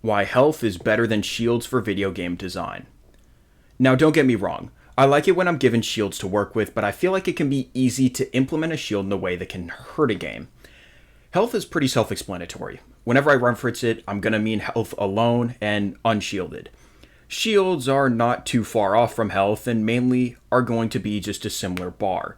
Why health is better than shields for video game design. Now, don't get me wrong. I like it when I'm given shields to work with, but I feel like it can be easy to implement a shield in a way that can hurt a game. Health is pretty self-explanatory. Whenever I reference it, I'm going to mean health alone and unshielded. Shields are not too far off from health and mainly are going to be just a similar bar,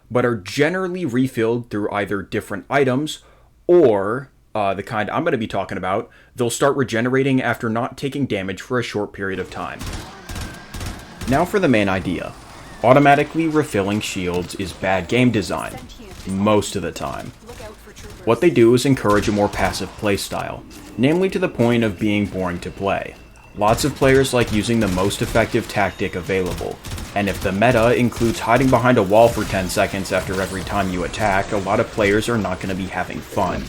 but are generally refilled through either different items or the kind I'm going to be talking about, they'll start regenerating after not taking damage for a short period of time. Now for the main idea. Automatically refilling shields is bad game design, most of the time. What they do is encourage a more passive playstyle, namely to the point of being boring to play. Lots of players like using the most effective tactic available, and if the meta includes hiding behind a wall for 10 seconds after every time you attack, a lot of players are not going to be having fun.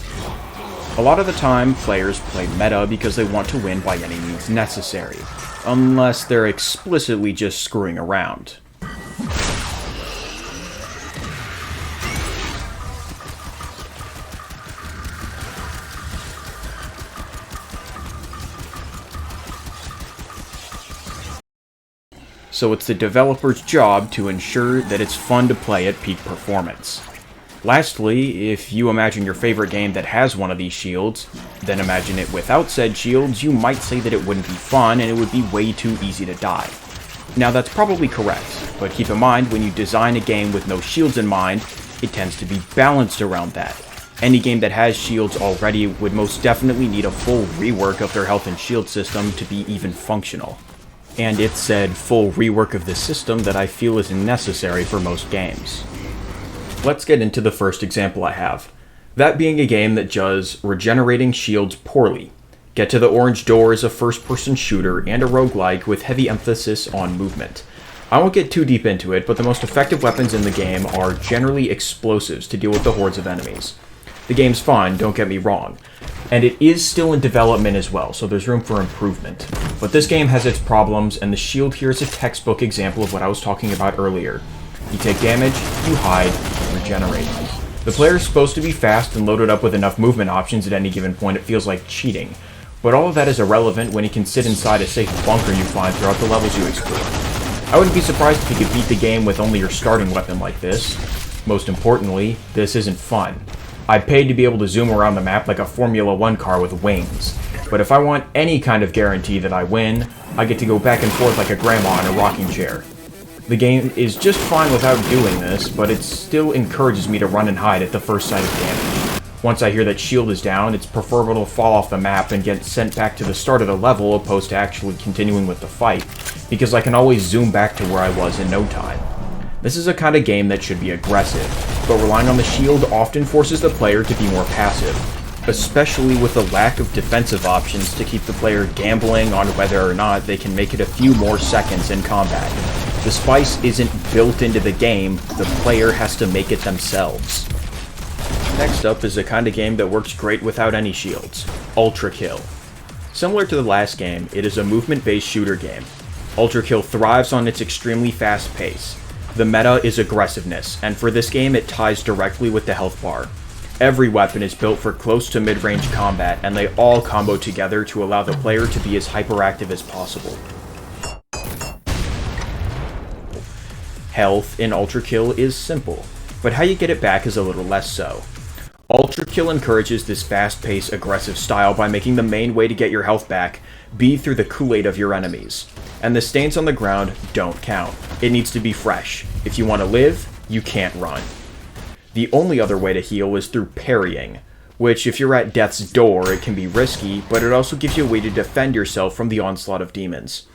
A lot of the time, players play meta because they want to win by any means necessary, unless they're explicitly just screwing around. So it's the developer's job to ensure that it's fun to play at peak performance. Lastly, if you imagine your favorite game that has one of these shields, then imagine it without said shields, you might say that it wouldn't be fun and it would be way too easy to die. Now that's probably correct, but keep in mind when you design a game with no shields in mind, it tends to be balanced around that. Any game that has shields already would most definitely need a full rework of their health and shield system to be even functional. And it's said full rework of the system that I feel is necessary for most games. Let's get into the first example I have. That being a game that does regenerating shields poorly. Get to the Orange Door is a first-person shooter and a roguelike with heavy emphasis on movement. I won't get too deep into it, but the most effective weapons in the game are generally explosives to deal with the hordes of enemies. The game's fun, don't get me wrong, and it is still in development as well, so there's room for improvement. But this game has its problems, and the shield here is a textbook example of what I was talking about earlier. You take damage, you hide, and regenerate. The player is supposed to be fast and loaded up with enough movement options at any given point. It feels like cheating. But all of that is irrelevant when he can sit inside a safe bunker you find throughout the levels you explore. I wouldn't be surprised if you could beat the game with only your starting weapon like this. Most importantly, this isn't fun. I paid to be able to zoom around the map like a Formula 1 car with wings. But if I want any kind of guarantee that I win, I get to go back and forth like a grandma in a rocking chair. The game is just fine without doing this, but it still encourages me to run and hide at the first sight of damage. Once I hear that shield is down, it's preferable to fall off the map and get sent back to the start of the level opposed to actually continuing with the fight, because I can always zoom back to where I was in no time. This is a kind of game that should be aggressive, but relying on the shield often forces the player to be more passive, especially with the lack of defensive options to keep the player gambling on whether or not they can make it a few more seconds in combat. The spice isn't built into the game, the player has to make it themselves. Next up is a kind of game that works great without any shields, Ultra Kill. Similar to the last game, it is a movement-based shooter game. Ultra Kill thrives on its extremely fast pace. The meta is aggressiveness, and for this game it ties directly with the health bar. Every weapon is built for close to mid-range combat, and they all combo together to allow the player to be as hyperactive as possible. Health in Ultra Kill is simple, but how you get it back is a little less so. Ultra Kill encourages this fast-paced, aggressive style by making the main way to get your health back be through the Kool-Aid of your enemies. And the stains on the ground don't count. It needs to be fresh. If you want to live, you can't run. The only other way to heal is through parrying, which if you're at death's door it can be risky, but it also gives you a way to defend yourself from the onslaught of demons.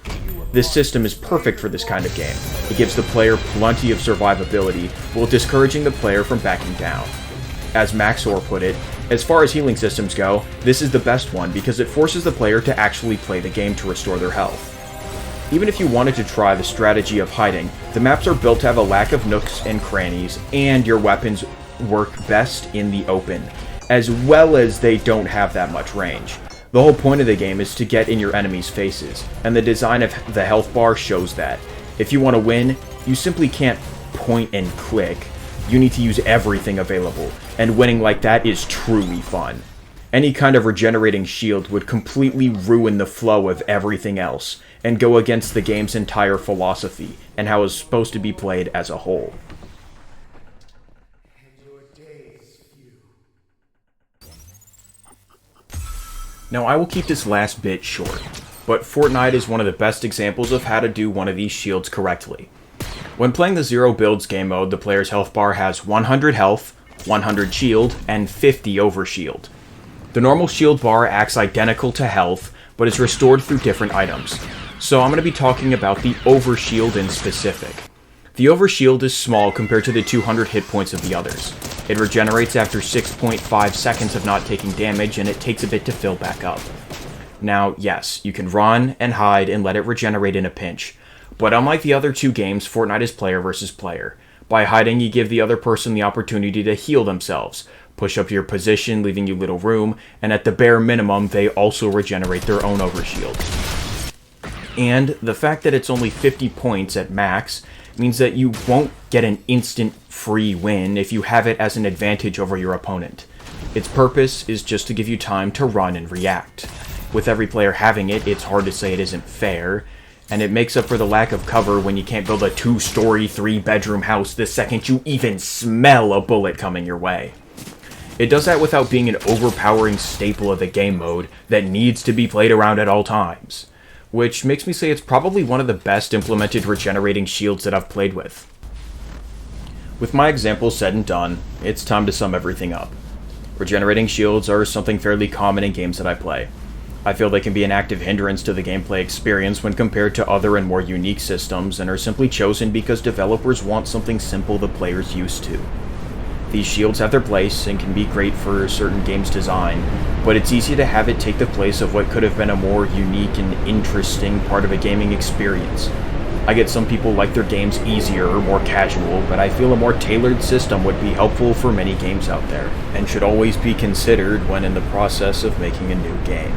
This system is perfect for this kind of game. It gives the player plenty of survivability, while discouraging the player from backing down. As Maxor put it, as far as healing systems go, this is the best one because it forces the player to actually play the game to restore their health. Even if you wanted to try the strategy of hiding, the maps are built to have a lack of nooks and crannies, and your weapons work best in the open, as well as they don't have that much range. The whole point of the game is to get in your enemies' faces, and the design of the health bar shows that. If you want to win, you simply can't point and click. You need to use everything available, and winning like that is truly fun. Any kind of regenerating shield would completely ruin the flow of everything else, and go against the game's entire philosophy, and how it's supposed to be played as a whole. Now, I will keep this last bit short, but Fortnite is one of the best examples of how to do one of these shields correctly. When playing the Zero Builds game mode, the player's health bar has 100 health, 100 shield, and 50 overshield. The normal shield bar acts identical to health, but is restored through different items, so I'm going to be talking about the overshield in specific. The overshield is small compared to the 200 hit points of the others. It regenerates after 6.5 seconds of not taking damage, and it takes a bit to fill back up. Now, yes, you can run and hide and let it regenerate in a pinch, but unlike the other two games, Fortnite is player versus player. By hiding, you give the other person the opportunity to heal themselves, push up your position, leaving you little room, and at the bare minimum, they also regenerate their own overshield. And the fact that it's only 50 points at max means that you won't get an instant free win if you have it as an advantage over your opponent. Its purpose is just to give you time to run and react. With every player having it, it's hard to say it isn't fair, and it makes up for the lack of cover when you can't build a 2-story, 3-bedroom house the second you even smell a bullet coming your way. It does that without being an overpowering staple of the game mode that needs to be played around at all times, which makes me say it's probably one of the best implemented regenerating shields that I've played with. With my example said and done, it's time to sum everything up. Regenerating shields are something fairly common in games that I play. I feel they can be an active hindrance to the gameplay experience when compared to other and more unique systems, and are simply chosen because developers want something simple the player's used to. These shields have their place and can be great for a certain game's design, but it's easy to have it take the place of what could have been a more unique and interesting part of a gaming experience. I get some people like their games easier or more casual, but I feel a more tailored system would be helpful for many games out there, and should always be considered when in the process of making a new game.